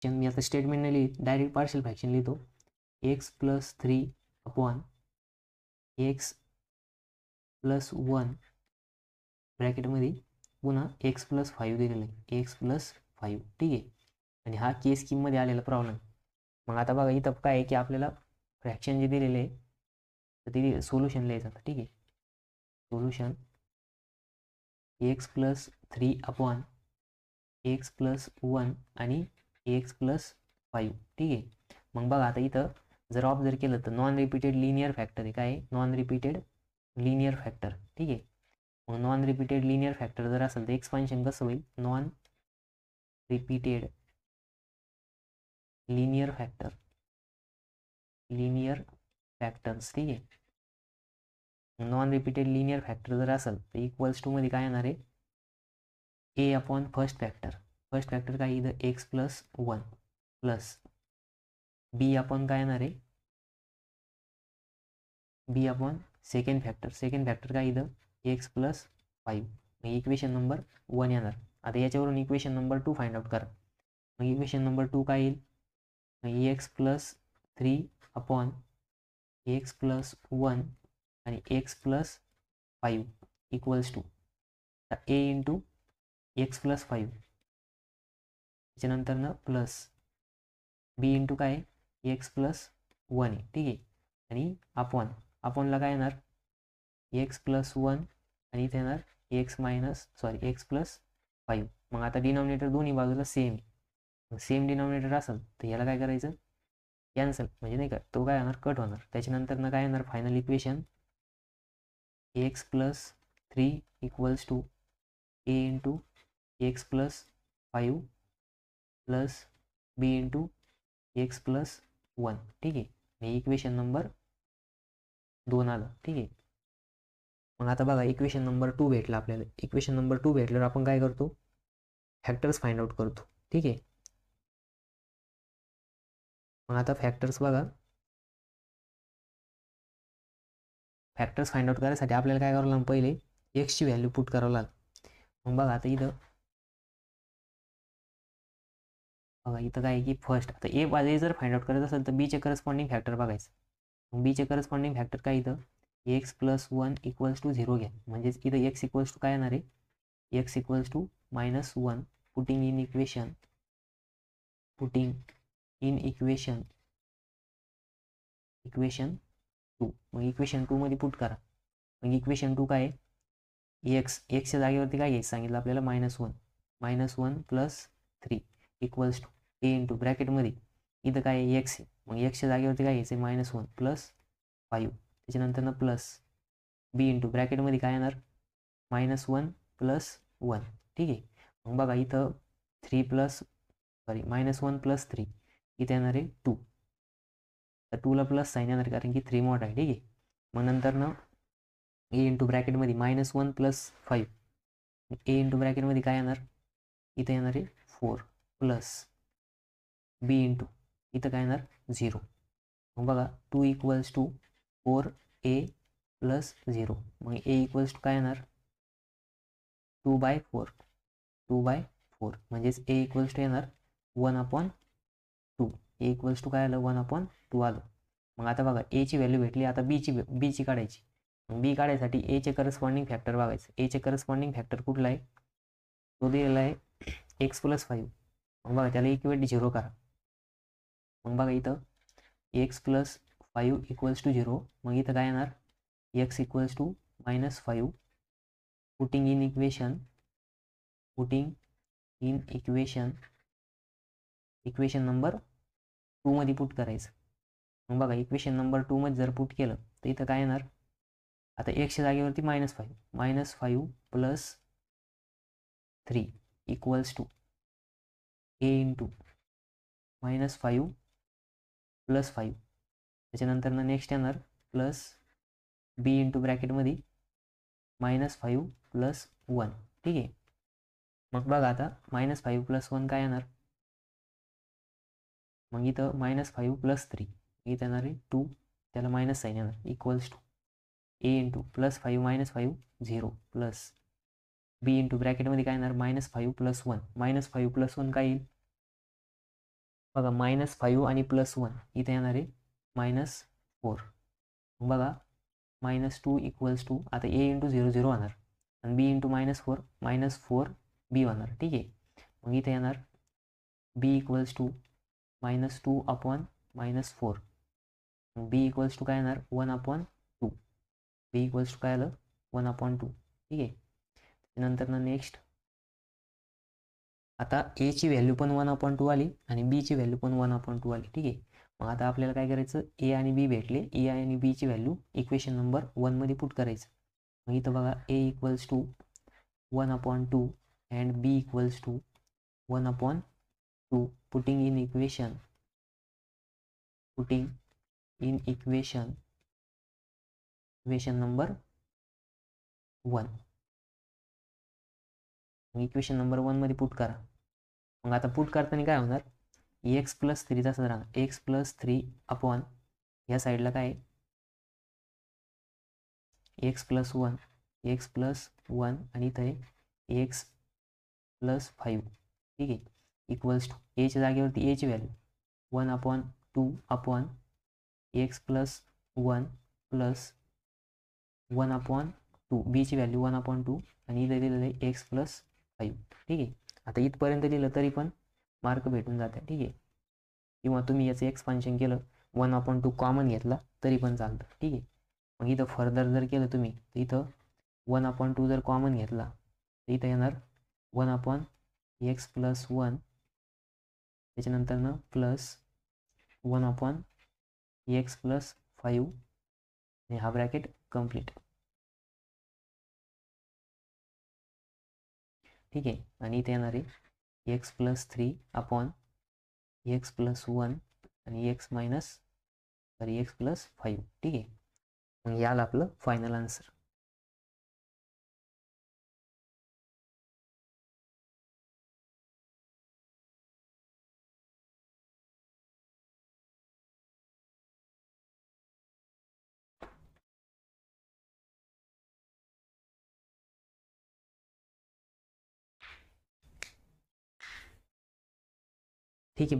Fraction मी आता statement नाही लिहित, डायरेक्ट पार्शियल फ्रॅक्शन लिहितो. X plus 3 upon x plus 1 ब्रॅकेटमध्ये पुन्हा एक्स प्लस 5 दिलेलं आहे, एक्स प्लस 5. ठीक आहे. आणि हा के स्कीममध्ये आलेला प्रॉब्लेम. मग आता बघा इथं काय आहे की आपल्याला फ्रॅक्शन जे दिलेले आहे तर ते सोल्युशन लिहायचं. ठीक आहे. Solution x plus 3 upon x plus 1 आणि एक्स प्लस 5. ठीक आहे. मग बघा आता इथं जर ऑब्झर्व केलं तर नॉन रिपीटेड लिनियर फॅक्टर आहे. काय नॉन रिपीटेड लिनियर फॅक्टर. ठीक आहे. मग नॉन रिपीटेड लिनियर फॅक्टर जर असेल तर एक्सपान्शन कसं होईल, नॉन रिपीटेड लिनियर फॅक्टर्स. ठीक आहे. नॉन रिपीटेड लिनियर फॅक्टर जर असेल तर इक्वल्स टू मध्ये काय येणार आहे, ए अपॉन फर्स्ट फॅक्टर काय इथं एक्स प्लस 1 प्लस बी अपॉन काय येणार आहे, बी अपॉन सेकंड फॅक्टर काय इथं एक्स प्लस 5. मग इक्वेशन नंबर 1 येणार. आता याच्यावरून इक्वेशन नंबर 2 फाइंड आउट करा. मग इक्वेशन नंबर 2 काय येईल, x plus 3 upon x plus 1 आणि x plus 5 equals to A into x plus 5 त्याच्यानंतर प्लस बी इंटू काय एक्स प्लस 1 आहे. ठीक आहे. आणि अपॉनला काय येणार एक्स प्लस 1 आणि इथे येणार एक्स प्लस 5. मग आता डिनॉमिनेटर दोन्ही बाजूला सेम डिनॉमिनेटर असेल तर याला काय करायचं, कॅन्सल, म्हणजे नाही का तो काय होणार, कट होणार. त्याच्यानंतर काय येणार final equation x plus 3 equals to A into x plus 5 plus B into x plus 1. ठीक आहे. हे इक्वेशन नंबर 2 आलं. ठीक आहे. मग आता बघा इक्वेशन नंबर 2 भेटला आपल्याला. इक्वेशन नंबर 2 भेटल्यावर आपण काय करतो, फॅक्टर्स फाइंड आउट करतो. ठीक आहे. मग आता फॅक्टर्स फाइंड आउट करायसाठी आपल्याला काय करावं लागेल, पहिले एक्सची व्हॅल्यू पुट करावं लागेल. मग बघा आता इथं काय आहे की फर्स्ट आता ए जर फाइंड आउट करायचं असेल तर बीचे करस्पॉन्डिंग फॅक्टर बघायचं. मग बीचे करस्पॉन्डिंग फॅक्टर काय इथं एक्स प्लस 1 इक्वल्स टू 0 घ्या. म्हणजेच इथं एक्स इक्वल्स टू काय येणार आहे, x equals to -1 putting in equation 2. मग इक्वेशन 2 मध्ये पुट करा. मग इक्वेशन 2 काय आहे, एक्सच्या जागेवरती काय घ्यायचं सांगितलं आपल्याला -1 plus 3 equals to A into ब्रॅकेटमध्ये इथं काय आहे एक्स आहे. मग एक्सच्या जागेवरती काय घ्यायचं -1 प्लस 5 त्याच्यानंतर प्लस बी इंटू ब्रॅकेटमध्ये काय येणार -1 प्लस 1. ठीक आहे. मग बघा इथं -1 प्लस 3 इथे येणार आहे 2. तर 2ला प्लस साईन येणार कारण की 3 मोठा आहे. ठीक आहे. मग नंतर ए इंटू ब्रॅकेटमध्ये -1 प्लस 5 ए इंटू ब्रॅकेटमध्ये काय येणार इथं येणार आहे 4 प्लस बी इंटू इथं काय येणार 0. मग बघा 2 इक्वल्स टू 4a प्लस 0. मग ए इक्वल्स टू काय येणार 2/4 म्हणजेच ए इक्वल्स टू येणार 1/2. ए इक्वल्स टू काय आलं 1/2 आलं. मग आता बघा एची व्हॅल्यू भेटली. आता बीची काढायची. मग बी काढायसाठी एचे करस्पॉन्डिंग फॅक्टर बघायचं. एचे करस्पॉन्डिंग फॅक्टर कुठला आहे, तो दिलेला आहे एक्स प्लस 5. मग बघा त्याला इक्वेट 0 करा. मग बघा इथं एक्स प्लस 5 इक्वल्स टू 0. मग इथं काय येणार x equals to -5 putting in equation number 2 मध्ये पुट करायचं. मग बघा इक्वेशन नंबर 2 मध्ये जर पुट केलं तर इथं काय येणार, आता एक्सच्या जागेवरती -5 plus 3 equals to A into -5 plus 5 त्याच्यानंतर नेक्स्ट येणार प्लस बी इंटू ब्रॅकेटमध्ये -5 प्लस 1. ठीक आहे. मग बघा आता -5 प्लस 1 काय येणार, मग इथं -5 प्लस 3 इथं येणार आहे 2 त्याला मायनस साईन येणार equals to A into +5 -5 0 plus B into ब्रॅकेटमध्ये काय येणार -5 प्लस 1 -5 प्लस 1 काय येईल बघा -5 आणि +1 इथे येणार आहे -4. बघा -2 इक्वल्स टू आता a इंटू 0 0 होणार आणि b इंटू -4 -4b होणार. ठीक आहे. मग इथे येणार b equals to -2 upon -4. b equals to काय येणार 1/2. b इक्वल्स टू काय आलं 1/2. ठीक आहे. नंतर नेक्स्ट आता a ची व्हॅल्यू पण 1/2 आली आणि b ची व्हॅल्यू पण 1/2 आली. ठीक आहे. मग आता आपल्याला काय करायचं, a आणि b भेटले, a आणि b ची व्हॅल्यू इक्वेशन नंबर 1 मध्ये पुट करायचं. मग इथं बघा a equals to 1/2 and b equals to 1/2. Putting in equation number 1. Equation number 1 मध्ये पुट करा. मग आता पुट करताना काय होणार, x+3 तसंच राहणार, x+3 अपॉन या साईडला काय x+1 आणि इथं आहे x+5. ठीक आहे. इक्वल्स टू एच्या जागेवरती a ची value 1/2 upon x+1 plus 1/2, b ची व्हॅल्यू 1/2 आणि इथं दिलेलं आहे x+5. ठीक आहे. आता इथपर्यंत लिहिलं तरी पण मार्क भेटून जाते. ठीक आहे. किंवा तुम्ही याचं एक्सपान्शन केलं 1/2 कॉमन घेतला तरी पण चालतं. ठीक आहे. मग इथं फर्दर जर केलं तुम्ही तर इथं 1/2 जर कॉमन घेतला तर इथं येणार 1/x+1 त्याच्यानंतर प्लस 1/x+5 आणि हा ब्रॅकेट कम्प्लीट. ठीक आहे. आणि इथे येणार आहे x+3 अपॉन x+1 आणि x+5. ठीक आहे. मग याला आपलं फायनल आन्सर. ठीक आहे. बाकी